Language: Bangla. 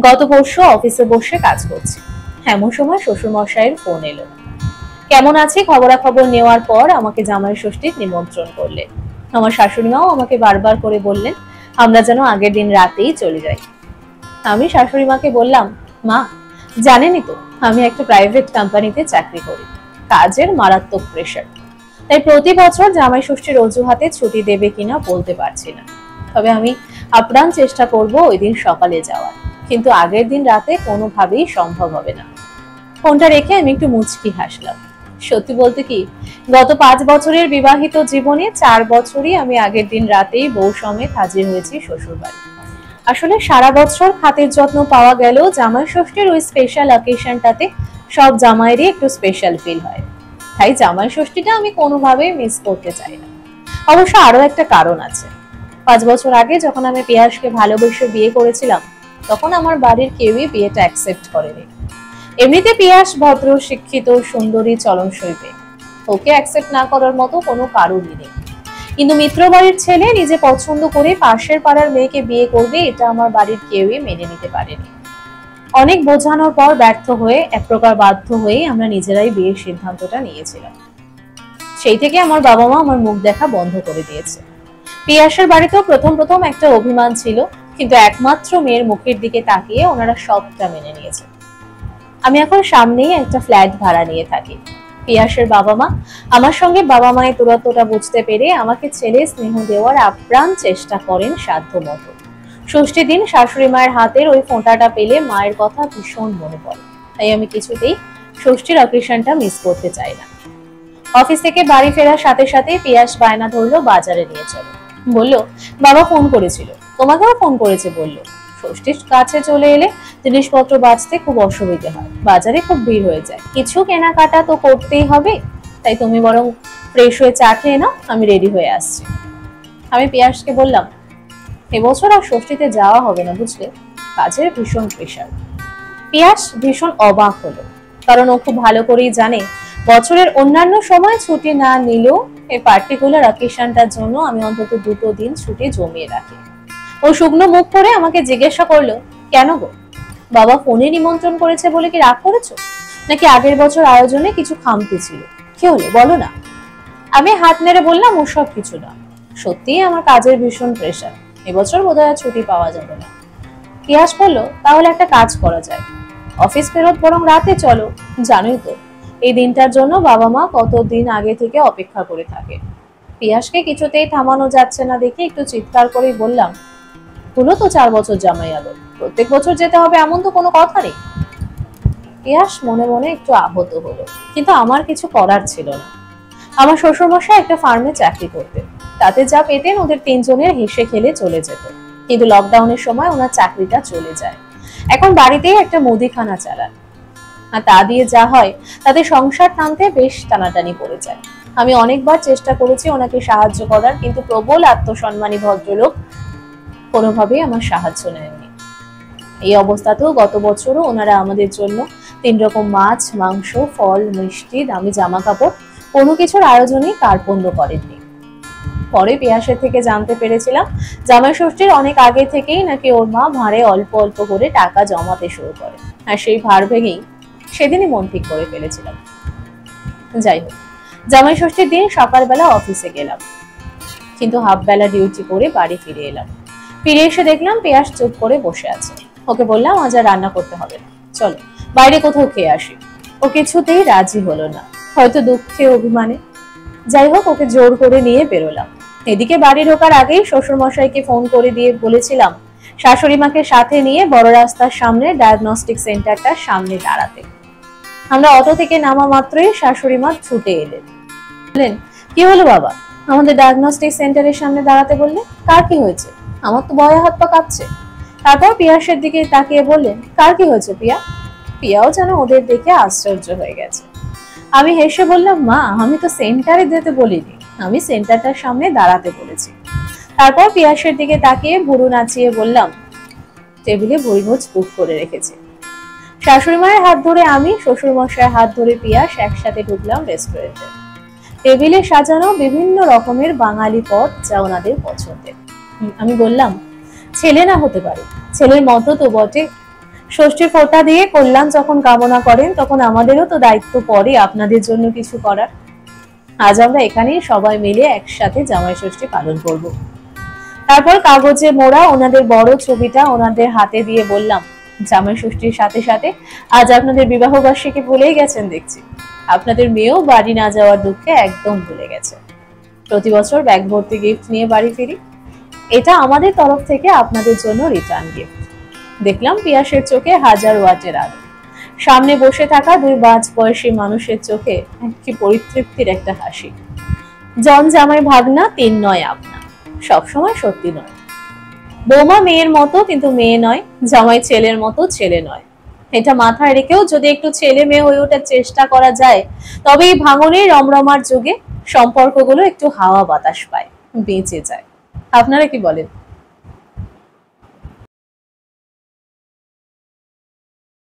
গত পরশু অফিসে বসে কাজ করছি, এমন সময় শ্বশুর মশাইয়ের ফোন এলো। কেমন আছি খবরাখবর নেওয়ার পর আমাকে জামাই ষষ্ঠীর নিমন্ত্রণ করলেন। আমার শাশুড়ি মাও আমাকে বারবার করে বললেন আমরা যেন আগের দিন রাতেই চলে যাই। আমি শাশুড়ি মাকে বললাম, মা জানেনই তো আমি একটা প্রাইভেট কোম্পানিতে চাকরি করি, কাজের মারাত্মক প্রেশার, তাই প্রতি বছর জামাই ষষ্ঠীর অজুহাতে ছুটি দেবে কিনা বলতে পারছি না। তবে আমি আপ্রাণ চেষ্টা করব ওই দিন সকালে যাওয়ার, কিন্তু আগের দিন রাতে কোনোভাবেই সম্ভব হবে না। ফোনটা রেখে আমি একটু মুচকি হাসলাম। সত্যি বলতে কি, গত 5 বছরের বিবাহিত জীবনে 4 বছরই আমি আগের দিন রাতেই বউ সমেত হাজির হয়েছি শ্বশুর বাড়ি। আসলে সারা বছর খাতির যত্ন পাওয়া গেলেও জামাই ষষ্ঠীর ওই স্পেশাল অকেশনটাতে সব জামাইরই একটু স্পেশাল ফিল হয়, তাই জামাই ষষ্ঠীটা আমি কোনোভাবেই মিস করতে চাই না। অবশ্য আরো একটা কারণ আছে। 5 বছর আগে যখন আমি পিয়াসকে ভালোবেসে বিয়ে করেছিলাম, তখন আমার বাড়ির কেউই বিয়েটা অ্যাকসেপ্ট করেনি। এমনিতে পিয়াস ভদ্র, শিক্ষিত, সুন্দরী, চলনসই মেয়ে, ওকে অ্যাকসেপ্ট না করার মতো কোনো কারণই নেই। কিন্তু মিত্র বাড়ির ছেলে নিজে পছন্দ করে পাশের পাড়ার মেয়েকে বিয়ে করবে, এটা আমার বাড়ির কেউই মেনে নিতে পারেনি। অনেক বোঝানোর পর ব্যর্থ হয়ে, এক প্রকার বাধ্য হয়ে আমরা নিজেরাই বিয়ের সিদ্ধান্তটা নিয়েছিলাম। সেই থেকে আমার বাবা মা আমার মুখ দেখা বন্ধ করে দিয়েছে। পিয়াসের বাড়িতেও প্রথম একটা অভিমান ছিল, কিন্তু একমাত্র মেয়ের মুখের দিকে তাকিয়ে ওনারা সবটা মেনে নিয়েছে। আমি এখন সামনেই একটা ফ্ল্যাট ভাড়া নিয়ে থাকি। পিয়াসের বাবা মা আমার সঙ্গে বাবা মায়ের দূরত্বটা বুঝতে পেরে আমাকে ছেলে স্নেহ দেওয়ার আপ্রাণ চেষ্টা করেন সাধ্য মতো। ষষ্ঠী দিন শাশুড়ি মায়ের হাতের ওই ফোঁটাটা পেলে মায়ের কথা ভীষণ মনে পড়ে, তাই আমি কিছুতেই ষষ্ঠীর অকেশনটা মিস করতে চাই না। অফিস থেকে বাড়ি ফেরার সাথে সাথে পিয়াস বায়না ধরলো বাজারে নিয়ে চলো। বললো বাবা ফোন করেছিল, তোমাকেও ফোন করেছে বললো। ষষ্ঠীর কাছে চলে এলে জিনিসপত্র বাঁচতে খুব অসুবিধে হয়, বাজারে খুব ভিড় হয়ে যায়, কিছু কেনাকাটা তো করতেই হবে, তাই তুমি বরং ফ্রেশ হয়ে চা খেয়ে নাও, আমি রেডি হয়ে আসছি। আমি পিয়াসকে বললাম, এবছর আর ষষ্ঠীতে যাওয়া হবে না বুঝলে, কাজের ভীষণ প্রেশার। পিয়াস ভীষণ অবাক হলো, কারণ ও খুব ভালো করেই জানে বছরের অন্যান্য সময় ছুটি না নিলেও এই পার্টিকুলার অকেশনটার জন্য আমি অন্তত 2 দিন ছুটি জমিয়ে রাখি। ও শুকনো মুখ করে আমাকে জিজ্ঞাসা করলো, কেন গো, বাবা ফোনে নিমন্ত্রণ করেছে বলে কি রাগ করেছো, নাকি আগের বছর আয়োজনে কিছু খামতি ছিল, কি হলো বলো না। আমি হাত নেড়ে বললাম ওসব কিছু না, সত্যিই আমার কাজের ভীষণ প্রেশার, এবছর বোধহয় ছুটি পাওয়া যাবে না। পিয়াস বললো, তাহলে একটা কাজ করা যায়, অফিস ফেরত বরং রাতে চলো, জানোই তো এই দিনটার জন্য বাবা মা কতদিন আগে থেকে অপেক্ষা করে থাকে। পিয়াসকে কিছুতেই থামানো যাচ্ছে না দেখে একটু চিৎকার করেই বললাম, হলো তো 4 বছর জামাই আলো, প্রত্যেক বছর যেতে হবে এমন তো কোনো কথা নেই। পিয়াস মনে মনে একটু আহত হলো, কিন্তু আমার কিছু করার ছিল না। আমার শ্বশুরমশাই একটা ফার্মে চাকরি করতেন, তাতে যা পেতেন ওদের 3 জনের হেসে খেলে চলে যেত, কিন্তু লকডাউনের সময় ওনার চাকরিটা চলে যায়। এখন বাড়িতেই একটা মুদিখানা চালান, আর তা দিয়ে যা হয় তাতে সংসার টানতে বেশ টানাটানি পড়ে যায়। আমি অনেকবার চেষ্টা করেছি ওনাকে সাহায্য করার, কিন্তু প্রবল আত্মসম্মানী ভদ্রলোক কোনোভাবেই আমার সাহায্য নেননি। এই অবস্থাতেও গত বছরও ওনারা আমাদের জন্য 3 রকম মাছ, মাংস, ফল, মিষ্টি, দামি জামা কাপড় কোনো কিছুর আয়োজনেই কার্পণ্য করেননি। পরে পিয়াসের থেকে জানতে পেরেছিলাম জামাই ষষ্ঠীর অনেক আগে থেকেই নাকি ওর মা ভাঁড়ে অল্প অল্প করে টাকা জমাতে শুরু করে, আর সেই ভার ভেঙেই সেদিনই মন ঠিক করে ফেলেছিলাম। যাই হোক, জামাই ষষ্ঠীর দিন সকালবেলা অফিসে গেলাম, কিন্তু হাফ বেলা ডিউটি করে বাড়ি ফিরে এলাম। ফিরে এসে দেখলাম পিয়াস চুপ করে বসে আছে। ওকে বললাম আজ আর রান্না করতে হবে না, চলো বাইরে কোথাও খেয়ে আসি। ও কিছুতেই রাজি হলো না, হয়তো দুঃখে অভিমানে। যাই হোক, ওকে জোর করে নিয়ে বেরোলাম। এদিকে বাড়ি ঢোকার আগেই শ্বশুর মশাইকে ফোন করে দিয়ে বলেছিলাম শাশুড়ি মাকে সাথে নিয়ে বড় রাস্তার সামনে ডায়াগনস্টিক সেন্টারটার সামনে দাঁড়াতে। আমরা অটো থেকে নামা মাত্রই শাশুড়ি মা ছুটে এলেন। বললেন, কি হলো বাবা, আমাদের ডায়াগনস্টিক সেন্টারের সামনে দাঁড়াতে বললে, কার কি হয়েছে? আমার তো ভয়ে হাত পা কাঁপছে। তারপর পিয়াসের দিকে তাকিয়ে বললেন, কার কি হয়েছে পিয়া? পিয়াও যেন ওদের দেখে আশ্চর্য হয়ে গেছে। আমি হেসে বললাম, মা আমি তো সেন্টারে যেতে বলিনি, আমি সেন্টারটার সামনে দাঁড়াতে বলেছি। তারপর পিয়াসের দিকে তাকিয়ে ভুরু নাচিয়ে বললাম, টেবিলে ভুরিভোজ বুক করে রেখেছে। শাশুড়ি মায়ের হাত ধরে আমি, শ্বশুর মশাইয়ের হাত ধরে পিয়াস একসাথে ঢুকলাম রেস্টুরেন্টে। টেবিলে সাজানো বিভিন্ন রকমের বাঙালি পদ, যা ওনাদের পছন্দের। আমি বললাম, ছেলে না হতে পারে, ছেলের মতো তো বটে। ষষ্ঠীর ফোঁটা দিয়ে কল্যাণ যখন কামনা করেন তখন আমাদেরও তো দায়িত্ব পড়ে আপনাদের জন্য কিছু করার। আজ আমরা এখানেই সবাই মিলে একসাথে জামাই ষষ্ঠী পালন করব। তারপর কাগজে মোড়া ওনাদের বড় ছবিটা ওনাদের হাতে দিয়ে বললাম, জামাই ষষ্ঠীর সাথে সাথে আজ আপনাদের বিবাহ বার্ষিকী ভুলেই গেছেন দেখছি। আপনাদের মেয়েও বাড়ি না যাওয়ার দুঃখে একদম ভুলে গেছে। প্রতি বছর ব্যাগ ভর্তি গিফট নিয়ে বাড়ি ফিরি, এটা আমাদের তরফ থেকে আপনাদের জন্য রিটার্ন গিফট। দেখলাম পিয়াসের চোখে 1000 ওয়াটের আলো, সামনে বসে থাকা দুই মাঝ বয়সী মানুষের চোখে কি পরিতৃপ্তির একটা হাসি। জন জামাই ভাগনা, তিন নয় আপনা, সবসময় সত্যি নয়। বৌমা মেয়ের মতো কিন্তু মেয়ে নয়, জামাই ছেলের মতো ছেলে নয়। এটা মাথায় রেখেও যদি একটু ছেলে মেয়ে হয়ে ওঠার চেষ্টা করা যায়, তবে এই ভাঙনের রমরমার যুগে সম্পর্কগুলো একটু হাওয়া বাতাস পায়, বেঁচে যায়। আপনারা কি বলেন?